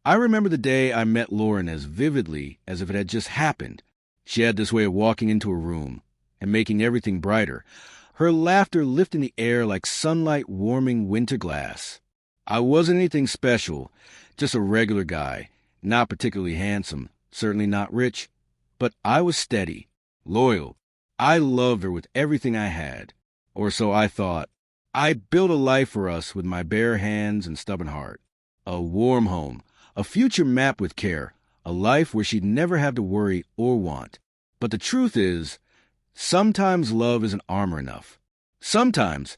I remember the day I met Lauren as vividly as if it had just happened. She had this way of walking into a room and making everything brighter, her laughter lifting the air like sunlight warming winter glass. I wasn't anything special, just a regular guy, not particularly handsome, certainly not rich, but I was steady, loyal. I loved her with everything I had, or so I thought. I built a life for us with my bare hands and stubborn heart. A warm home, a future mapped with care, a life where she'd never have to worry or want. But the truth is, sometimes love isn't armor enough. Sometimes,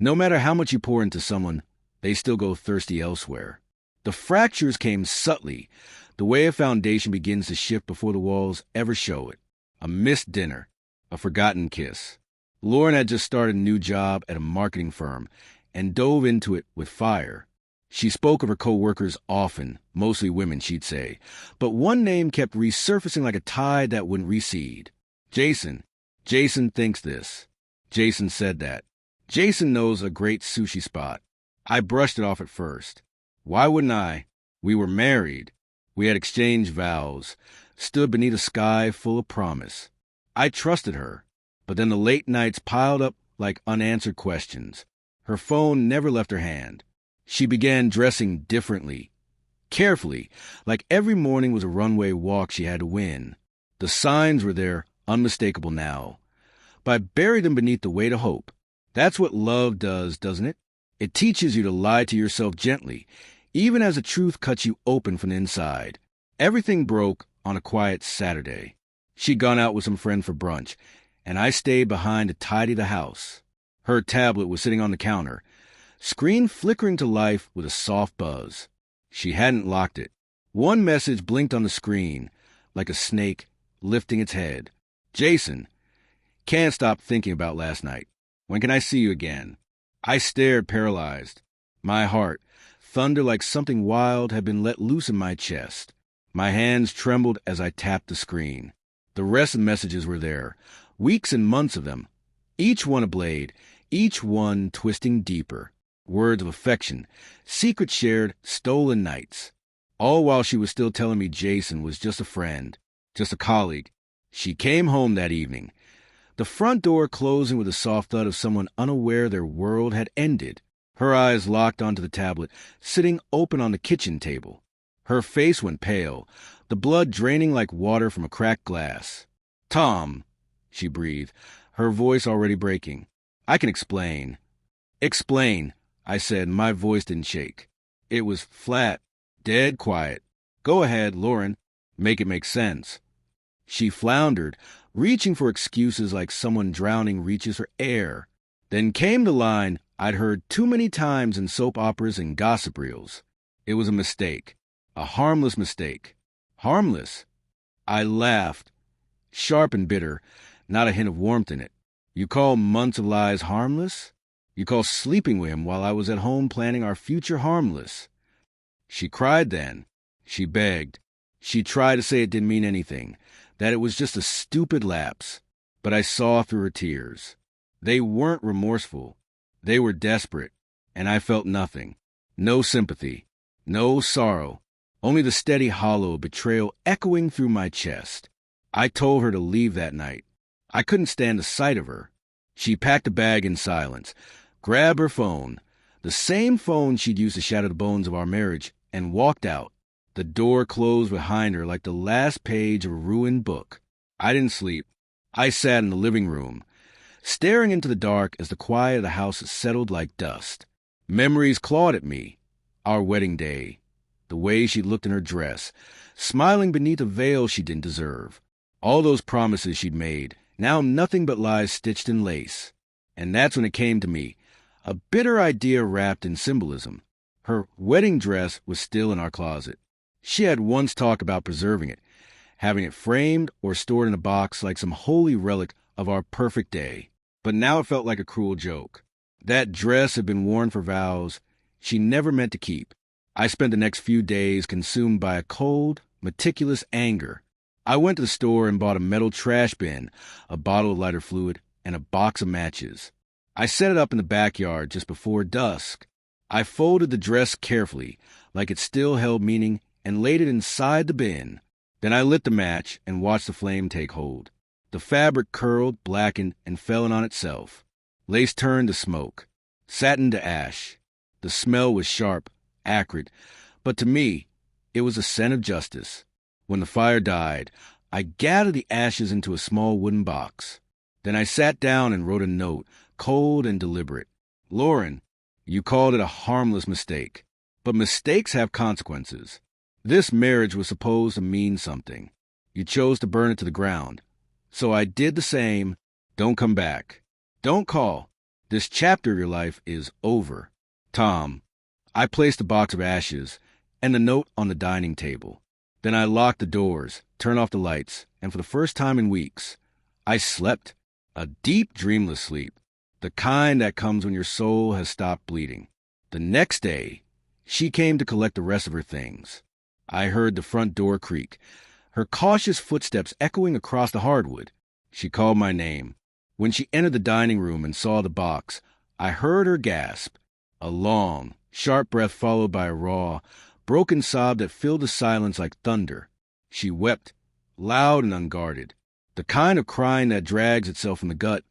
no matter how much you pour into someone, they still go thirsty elsewhere. The fractures came subtly, the way a foundation begins to shift before the walls ever show it. A missed dinner, a forgotten kiss. Lauren had just started a new job at a marketing firm and dove into it with fire. She spoke of her co-workers often, mostly women, she'd say, but one name kept resurfacing like a tide that wouldn't recede. Jason. Jason thinks this. Jason said that. Jason knows a great sushi spot. I brushed it off at first. Why wouldn't I? We were married. We had exchanged vows, stood beneath a sky full of promise. I trusted her, but then the late nights piled up like unanswered questions. Her phone never left her hand. She began dressing differently, carefully, like every morning was a runway walk she had to win. The signs were there, unmistakable now. But I buried them beneath the weight of hope. That's what love does, doesn't it? It teaches you to lie to yourself gently, even as the truth cuts you open from the inside. Everything broke on a quiet Saturday. She'd gone out with some friend for brunch, and I stayed behind to tidy the house. Her tablet was sitting on the counter, screen flickering to life with a soft buzz. She hadn't locked it. One message blinked on the screen, like a snake lifting its head. Jason, can't stop thinking about last night. When can I see you again? I stared, paralyzed. My heart, thunder like something wild, had been let loose in my chest. My hands trembled as I tapped the screen. The rest of the messages were there, weeks and months of them, each one a blade, each one twisting deeper. Words of affection, secrets shared, stolen nights. All while she was still telling me Jason was just a friend, just a colleague. She came home that evening, the front door closing with a soft thud of someone unaware their world had ended. Her eyes locked onto the tablet, sitting open on the kitchen table. Her face went pale, the blood draining like water from a cracked glass. Tom, she breathed, her voice already breaking. I can explain. Explain, I said, and my voice didn't shake. It was flat, dead quiet. Go ahead, Lauren. Make it make sense. She floundered, reaching for excuses like someone drowning reaches for air. Then came the line I'd heard too many times in soap operas and gossip reels. It was a mistake. A harmless mistake. Harmless? I laughed, sharp and bitter, not a hint of warmth in it. You call months of lies harmless? You call sleeping with him while I was at home planning our future harmless? She cried then. She begged. She tried to say it didn't mean anything, that it was just a stupid lapse. But I saw through her tears. They weren't remorseful. They were desperate, and I felt nothing. No sympathy. No sorrow. Only the steady hollow of betrayal echoing through my chest. I told her to leave that night. I couldn't stand the sight of her. She packed a bag in silence, grabbed her phone, the same phone she'd used to shatter the bones of our marriage, and walked out. The door closed behind her like the last page of a ruined book. I didn't sleep. I sat in the living room, staring into the dark as the quiet of the house settled like dust. Memories clawed at me. Our wedding day. The way she looked in her dress, smiling beneath a veil she didn't deserve. All those promises she'd made, now nothing but lies stitched in lace. And that's when it came to me, a bitter idea wrapped in symbolism. Her wedding dress was still in our closet. She had once talked about preserving it, having it framed or stored in a box like some holy relic of our perfect day. But now it felt like a cruel joke. That dress had been worn for vows she never meant to keep. I spent the next few days consumed by a cold, meticulous anger. I went to the store and bought a metal trash bin, a bottle of lighter fluid, and a box of matches. I set it up in the backyard just before dusk. I folded the dress carefully, like it still held meaning and laid it inside the bin. Then I lit the match and watched the flame take hold. The fabric curled, blackened, and fell in on itself. Lace turned to smoke, satin to ash. The smell was sharp, acrid, but to me, it was a scent of justice. When the fire died, I gathered the ashes into a small wooden box. Then I sat down and wrote a note, cold and deliberate. Lauren, you called it a harmless mistake, but mistakes have consequences. This marriage was supposed to mean something. You chose to burn it to the ground. So I did the same. Don't come back. Don't call. This chapter of your life is over. Tom. I placed the box of ashes and the note on the dining table. Then I locked the doors, turned off the lights, and for the first time in weeks, I slept. A deep, dreamless sleep. The kind that comes when your soul has stopped bleeding. The next day, she came to collect the rest of her things. I heard the front door creak, her cautious footsteps echoing across the hardwood. She called my name. When she entered the dining room and saw the box, I heard her gasp. A long, sharp breath followed by a raw, broken sob that filled the silence like thunder. She wept, loud and unguarded, the kind of crying that drags itself from the gut,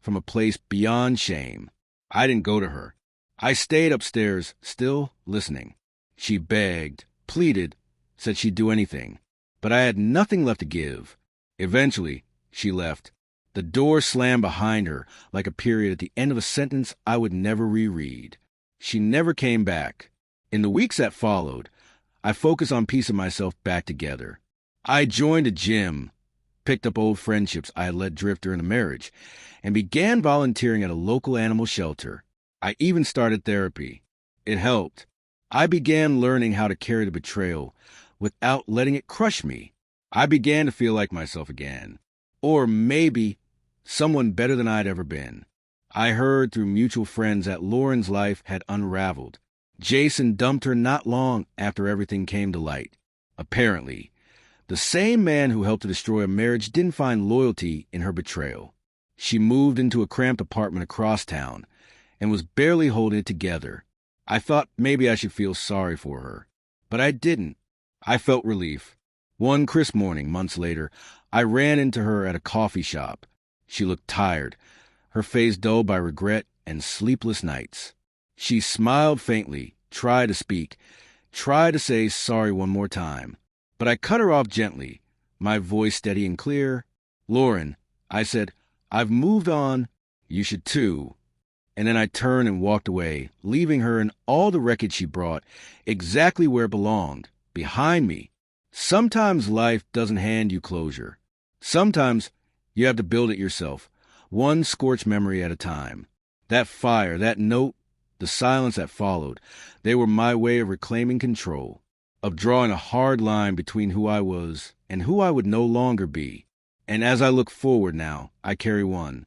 from a place beyond shame. I didn't go to her. I stayed upstairs, still listening. She begged, pleaded, said she'd do anything. But I had nothing left to give. Eventually, she left. The door slammed behind her like a period at the end of a sentence I would never reread. She never came back. In the weeks that followed, I focused on piecing myself back together. I joined a gym, picked up old friendships I had let drift during the marriage, and began volunteering at a local animal shelter. I even started therapy. It helped. I began learning how to carry the betrayal without letting it crush me. I began to feel like myself again. Or maybe someone better than I'd ever been. I heard through mutual friends that Lauren's life had unraveled. Jason dumped her not long after everything came to light. Apparently, the same man who helped to destroy a marriage didn't find loyalty in her betrayal. She moved into a cramped apartment across town and was barely holding it together. I thought maybe I should feel sorry for her, but I didn't. I felt relief. One crisp morning, months later, I ran into her at a coffee shop. She looked tired, her face dulled by regret and sleepless nights. She smiled faintly, tried to speak, tried to say sorry one more time. But I cut her off gently, my voice steady and clear. Lauren, I said, I've moved on. You should too. And then I turned and walked away, leaving her and all the wreckage she brought exactly where it belonged, behind me. Sometimes life doesn't hand you closure. Sometimes you have to build it yourself, one scorched memory at a time. That fire, that note, the silence that followed, they were my way of reclaiming control, of drawing a hard line between who I was and who I would no longer be. And as I look forward now, I carry one,